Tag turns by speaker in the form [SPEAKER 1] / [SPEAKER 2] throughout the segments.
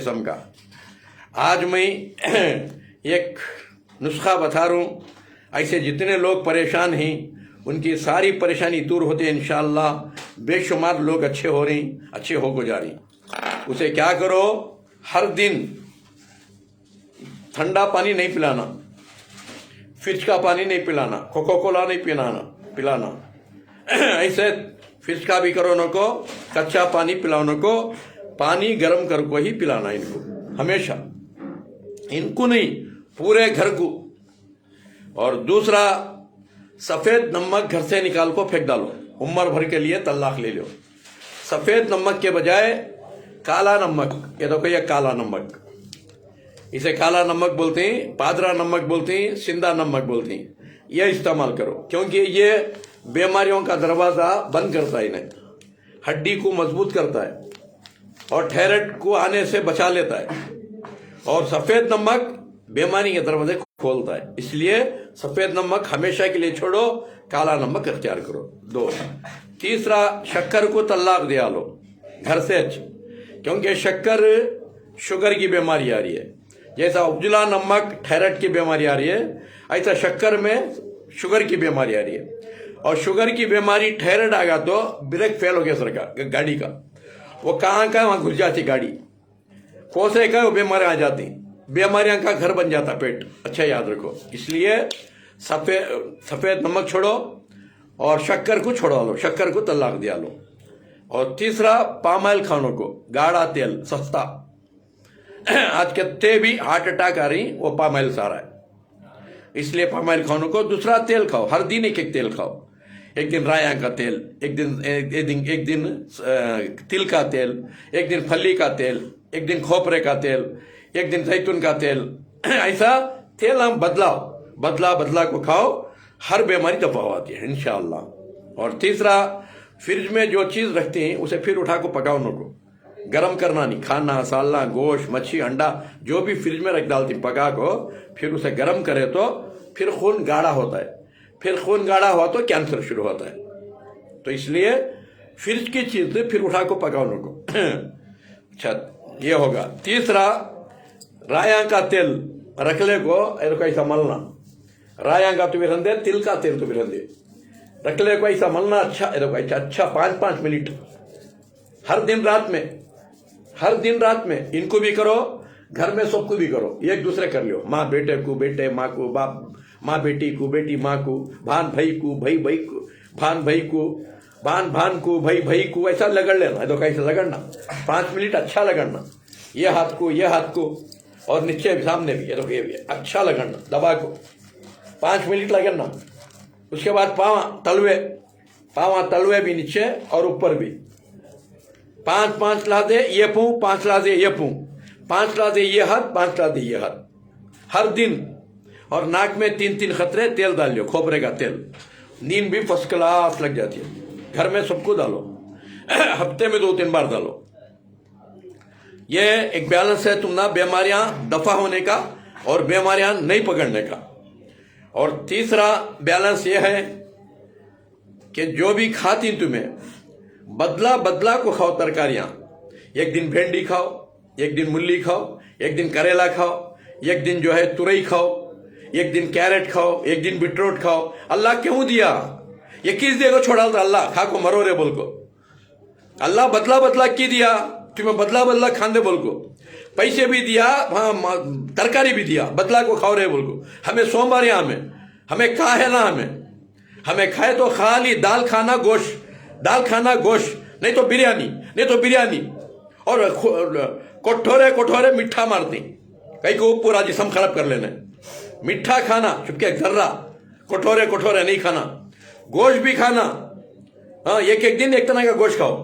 [SPEAKER 1] किस्म का। आज मैं एक नुस्खा बता रहा हूँ, ऐसे जितने लोग परेशान हैं उनकी सारी परेशानी दूर होती है इंशाअल्लाह। बेशुमार लोग अच्छे हो रहे हैं, अच्छे हो को जा रही। उसे क्या करो, हर दिन ठंडा पानी नहीं पिलाना, फ्रिज का पानी नहीं पिलाना, कोको कोला नहीं पिलाना ऐसे फ्रिज का भी करो, नको कच्चा पानी पिलाओ, नको पानी गर्म कर को ही पिलाना इनको हमेशा, इनको नहीं पूरे घर को। और दूसरा, सफेद नमक घर से निकाल को फेंक डालो, उम्र भर के लिए तलाक ले लो। सफेद नमक के बजाय काला नमक, ये देखो ये काला नमक, इसे काला नमक बोलते हैं, पादरा नमक बोलते हैं, सिंधा नमक बोलते हैं। यह इस्तेमाल करो क्योंकि ये बीमारियों का दरवाजा बंद करता है, इन्हें हड्डी को मजबूत करता है और थायराइड को आने से बचा लेता है। और सफेद नमक बीमारी के दरवाजे खोलता है, इसलिए सफेद नमक हमेशा के लिए छोड़ो, काला नमक इख्तियार करो। दो, तीसरा, शक्कर को तलाक दिया लो घर से, क्योंकि शक्कर शुगर की बीमारी आ रही है। जैसा उबजुला नमक थायराइड की बीमारी आ रही है, ऐसा शक्कर में शुगर की बीमारी आ रही है। और शुगर की बीमारी थायराइड आ गया तो ब्रेक फेल हो गया सरकार गाड़ी का, वो कहाँ का वहां घुस जाती गाड़ी, कोसे का वो बीमारी आ जाती, बीमारियां का घर बन जाता पेट। अच्छा याद रखो, इसलिए सफेद नमक छोड़ो और शक्कर को छोड़ा लो, शक्कर को तलाक दिया लो। और तीसरा, पाम ऑयल खानों को, गाढ़ा तेल सस्ता, आज कितने भी हार्ट अटैक आ रही वो पाम ऑयल सारा है, इसलिए पाम ऑयल खानों को। दूसरा, तेल खाओ, हर दिन एक एक तेल खाओ, एक दिन राया का तेल, एक दिन तिल का तेल, एक दिन फली का तेल, एक दिन खोपरे का तेल, एक दिन जैतून का तेल। ऐसा तेल हम बदला को खाओ, हर बीमारी दफा होती है इंशाअल्लाह। और तीसरा, फ्रिज में जो चीज रखते हैं उसे फिर उठा को पकाओ, नको गरम करना नहीं, खाना सालना गोश्त मच्छी अंडा जो भी फ्रिज में रख डालती पका को, फिर उसे गरम करे तो फिर खून गाढ़ा होता है, फिर खून गाढ़ा हुआ तो कैंसर शुरू होता है। तो इसलिए फ्रिज की चीज फिर उठा को पकाओ नको। अच्छा, ये होगा। तीसरा, राया का तेल रखले को ऐसा मलना, राया का तो भी रंधे, तिल का तेल तो भी रंधे, रखले को ऐसा मलना। अच्छा 5-5 मिनट हर दिन रात में इनको भी करो, घर में सबको भी करो, एक दूसरे कर लियो, माँ बेटे को, बेटे माँ को, बाप माँ बेटी को, बेटी माँ को, भान भाई को, भाई को, भान भाई को, भान को, भाई को, ऐसा लगड़ लेना। तो कैसे लगड़ना, 5 मिनट अच्छा लगड़ना, ये हाथ को और नीचे सामने भी, ये भी अच्छा लगड़ना, दबा को 5 मिनट लगड़ना। उसके बाद पाँव तलवे भी नीचे और ऊपर भी 5-5 लादे ये पूँ, 5 लादे ये पूँ, 5 लादे ये हाथ, 5 लादे ये हाथ हर दिन। और नाक में 3-3 खतरे तेल डाल लो, खोपरे का तेल, नींद भी फर्स्ट क्लास लग जाती है। घर में सबको डालो, हफ्ते में 2-3 बार डालो। ये एक बैलेंस है तुम्हारा बीमारियां दफा होने का और बीमारियां नहीं पकड़ने का। और तीसरा बैलेंस ये है कि जो भी खाती तुम्हें बदला को खाओ तरकारियां। एक दिन भिंडी खाओ, एक दिन मूली खाओ, एक दिन करेला खाओ, एक दिन जो है तुरई खाओ, एक दिन कैरेट खाओ, एक दिन बीटरूट खाओ। अल्लाह क्यों दिया, ये किस देगा छोड़ा था अल्लाह, खा को मरो रे बोल को। अल्लाह बदला की दिया तुम्हें, बदला खाने बोल को, पैसे भी दिया, तरकारी भी दिया, बदला को खाओ रे बोल को। हमें सोमवार हमें खा है ना, हमें खाए तो खाली दाल खाना गोश्त, नहीं तो बिरयानी और कोठोरे मिठा मारती, कहीं को पूरा जिसम खराब कर लेना। मिठा खाना चुपके जर्रा, कोठोरे नहीं खाना, गोश्त भी खाना। हाँ, एक दिन एक तरह का गोश्त खाओ,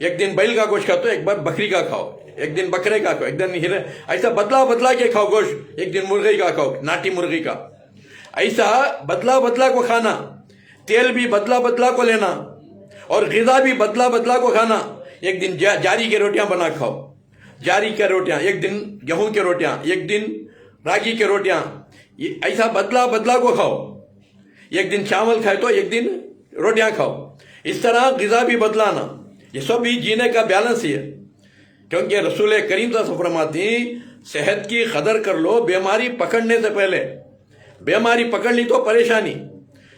[SPEAKER 1] एक दिन बैल का गोश्त खाओ तो एक बार बकरी का खाओ, एक दिन बकरे का खाओ, एक दिन हिरे, ऐसा बदला के खाओ गोश्त। एक दिन मुर्गी का खाओ, नाटी मुर्गी का, ऐसा बदला को खाना। तेल भी बदला को लेना और ग़िज़ा भी बदला को खाना। एक दिन जारी की रोटियां बना खाओ, जारी की रोटियां, एक दिन गेहूं की रोटियां, एक दिन रागी की रोटियां, ऐसा बदला को खाओ। एक दिन चावल खाए तो एक दिन रोटियां खाओ, इस तरह ग़िज़ा भी बदलाना। ये सब भी जीने का बैलेंस ही है। क्योंकि रसूल करीम फरमाती सेहत की कदर कर लो बीमारी पकड़ने से पहले। बीमारी पकड़ ली तो परेशानी।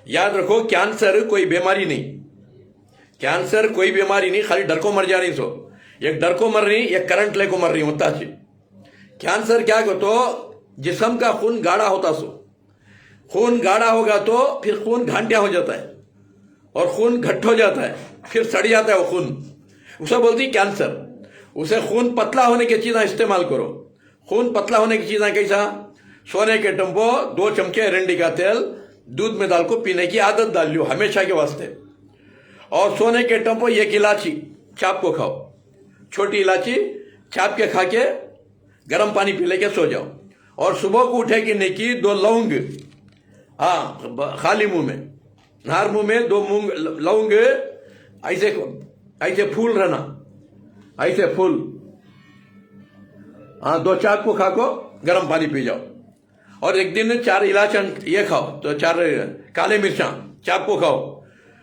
[SPEAKER 1] याद रखो, कैंसर कोई बीमारी नहीं, कैंसर कोई बीमारी नहीं, खाली डर को मर जा रही सो। एक डर को मर रही, एक करंट ले को मर रही होता सी। कैंसर क्या को तो जिस्म का खून गाढ़ा होता सो। खून गाढ़ा होगा तो फिर खून घांटिया हो जाता है और खून घट्ट हो जाता है, फिर सड़ जाता है वो खून, उसे बोलती कैंसर। उसे खून पतला होने की चीज़ें इस्तेमाल करो। खून पतला होने की चीज़ें कैसा? सोने के टम्पो 2 चमचे एरंडी का तेल दूध में डाल को पीने की आदत डाल लो हमेशा के वास्ते। और सोने के टम्पो 1 इलायची चाप को खाओ, छोटी इलायची चाप के खा के गर्म पानी पी लेके सो जाओ। और सुबह को उठे कि नहीं की 2 लौंग, हाँ खाली मुंह में, नार मुंह में 2 लौंग ऐसे ऐसे फूल रहना, ऐसे फूल, हाँ 2 चाप को खा को गर्म पानी पी जाओ। और एक दिन 4 इलायची ये खाओ, तो 4 काले मिर्चा चाप को खाओ।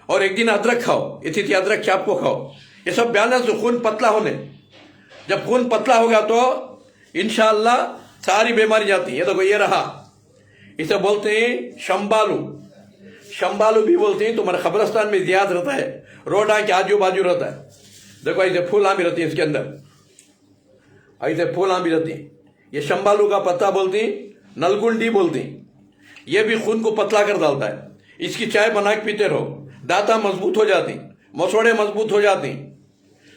[SPEAKER 1] और एक दिन अदरक खाओ, इसी अदरक चाप को खाओ। ये सब बैलेंस खून पतला होने। जब खून पतला होगा तो इंशाअल्लाह सारी बीमारी जाती है। ये देखो ये रहा, इसे बोलते हैं शंबालू। शंबालू भी बोलते हैं, तुम्हारे कब्रिस्तान में जियाद रहता है, रोडा के आजू बाजू रहता है। देखो ऐसे फूल आमी रहती है इसके अंदर, ऐसे फूल आमी रहती है। ये शंबालू का पत्ता बोलती हैं, नलगुंडी बोलती हैं। ये भी खून को पतला कर डालता है। इसकी चाय बना के पीते रहो, दांता मजबूत हो जाती, मसोड़े मजबूत हो जाती,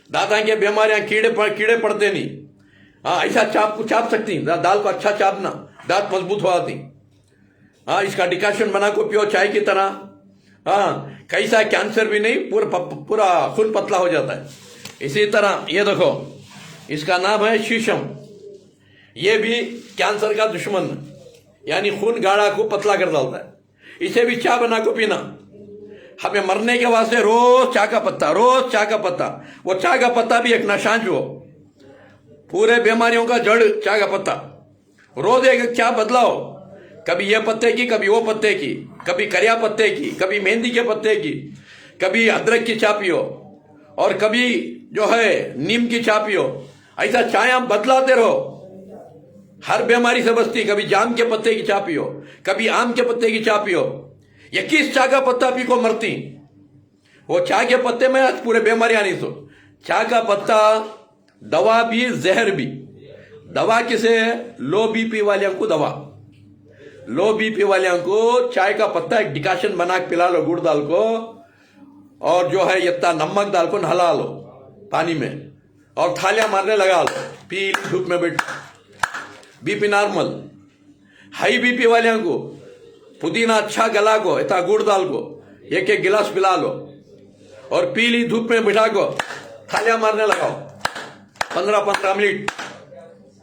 [SPEAKER 1] दांता की बीमारियां कीड़े पड़ते नहीं। हाँ ऐसा चाप सकती, दाल को अच्छा चापना, दांत मजबूत हो जाती। हाँ इसका डिकाशन बना को पियो चाय की तरह। हाँ कैसा कैंसर भी नहीं, पूरा खून पतला हो जाता है। इसी तरह ये देखो, इसका नाम है शीशम। ये भी कैंसर का दुश्मन, यानी खून गाढ़ा को पतला कर डालता है। इसे भी चाय बना को पीना। हमें मरने के वास्ते रोज चाय का पत्ता, रोज चाय का पत्ता। वो चाय का पत्ता भी एक नशा जो पूरे बीमारियों का जड़ चाय का पत्ता। रोज एक चाय बदलाओ, कभी ये पत्ते की, कभी वो पत्ते की, कभी करिया पत्ते की, कभी मेहंदी के पत्ते की, कभी अदरक की चाय पियो, और कभी जो है नीम की चाय पियो। ऐसा चाय आप बदलाते रहो, हर बीमारी से बचती। कभी जाम के पत्ते की चाय पियो, कभी आम के पत्ते की चाय पियो। ये किस चाय का पत्ता पी को मरती? वो चाय के पत्ते में आज पूरे बीमारियां नहीं। सो चाय का पत्ता दवा भी जहर भी। दवा किसे है? लो बीपी वाले को दवा। लो बीपी वाले को चाय का पत्ता एक डिकाशन बना के पिला लो, गुड़ डाल को, और जो है इतना नमक डाल को नहला लो पानी में, और थालियां मारने लगा लो, पी धूप में बैठ। BP normal. हाई बीपी वाले को पुदीना अच्छा गला को इतना गुड़ डाल को 1-1 गिलास पिला लो, और पीली धूप में बिठा को थालियां मारने लगाओ 15-15 मिनट।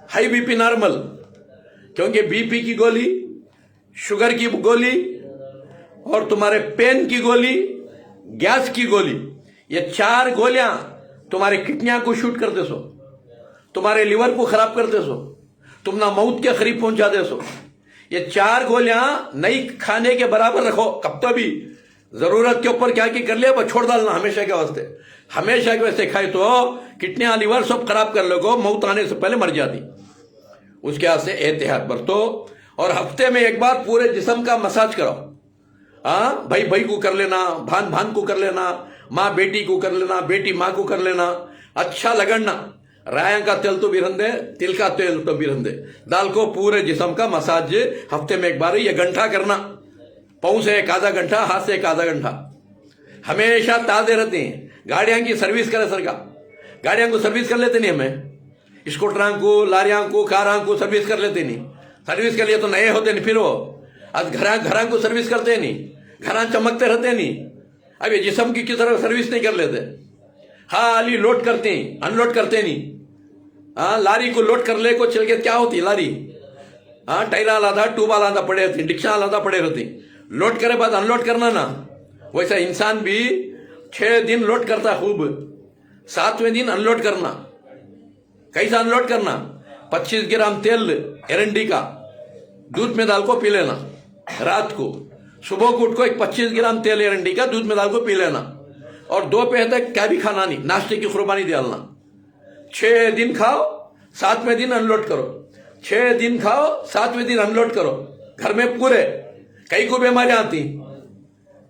[SPEAKER 1] हाई बीपी नॉर्मल, क्योंकि बीपी की गोली, शुगर की गोली, और तुम्हारे पेन की गोली, गैस की गोली, ये 4 गोलियां तुम्हारे किडनियां को शूट कर दे सो, तुम्हारे लिवर को खराब कर दे सो, तुम ना मौत के करीब पहुंचा दे सो। ये 4 गोलियां नहीं खाने के बराबर रखो। कब तो भी जरूरत के ऊपर क्या कर लिया वो छोड़ डालना हमेशा के वास्ते। हमेशा के वास्ते खाए तो किडनियां लिवर सब खराब कर लोगो, मौत आने से पहले मर जाती। उसके वास्ते एहतियात बरतो, और हफ्ते में 1 बार पूरे जिस्म का मसाज कराओ। हाँ भाई को कर लेना, भान को कर लेना, माँ बेटी को कर लेना, बेटी माँ को कर लेना। अच्छा लगना, राया का तेल तो भी रंदे, तिल का तेल तो भी रंदे, दाल को पूरे जिस्म का मसाज हफ्ते में 1 बार ये घंटा करना। पाँव से 1 आधा घंटा, हाथ से 1 आधा घंटा। हमेशा ताजे रहते हैं। गाड़ियां की सर्विस करे सरकार, गाड़ियां को सर्विस कर लेते नहीं, हमें स्कूटरां को, लारियां को, कारां को सर्विस कर लेते नहीं। सर्विस के लिए तो नए होते नहीं, फिर वो आज घरां को सर्विस करते नहीं, घरां चमकते रहते नहीं। अब ये जिस्म की तरफ सर्विस नहीं कर लेते, खाली लोड करते हैं, अनलोड करते नहीं। हाँ लारी को लोड कर ले को चल के क्या होती लारी? हाँ टायर आलादा, ट्यूब आलादा पड़े रहती, डिक्शा आलादा पड़े रहती। लोड करे बाद अनलोड करना ना। वैसा इंसान भी 6 दिन लोड करता खूब, 7वें दिन अनलोड करना। कैसा अनलोड करना? 25 ग्राम तेल एरंडी का दूध में डाल को पी लेना रात को। सुबह को उठ को 25 ग्राम तेल एरंडी का दूध में डाल को पी लेना, और दोपहर तक क्या भी खाना नहीं, नाश्ते की कुर्बानी डालना। 6 दिन खाओ, 7वें दिन अनलोड करो। 6 दिन खाओ, 7वें दिन अनलोड करो। घर में पूरे कई को बीमारियां आती।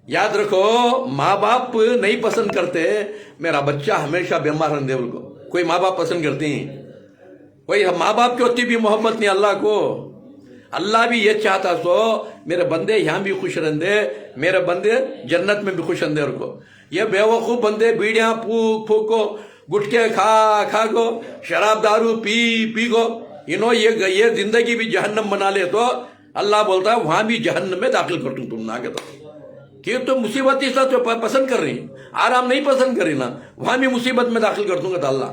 [SPEAKER 1] याद रखो, माँ बाप नहीं पसंद करते मेरा बच्चा हमेशा बीमार रहने को। कोई माँ बाप पसंद करती हैं? कोई माँ बाप की होती भी मोहब्बत नहीं अल्लाह को। अल्लाह भी ये चाहता सो मेरे बंदे यहाँ भी खुश रहंदे, मेरे बंदे जन्नत में भी खुश रहंदे। उनको ये बेवकूफ बंदे बीड़ियां फूक फूक को, गुटके खा खा को, शराब दारू पी पी को, ये जिंदगी भी जहन्नम बना ले तो अल्लाह बोलता है वहां भी जहन्नम में दाखिल कर दूं तुम आगे। तो कि तो मुसीबत इस तो पसंद कर रही, आराम नहीं पसंद करी ना, वहां भी मुसीबत में दाखिल कर दूंगा तो अल्लाह।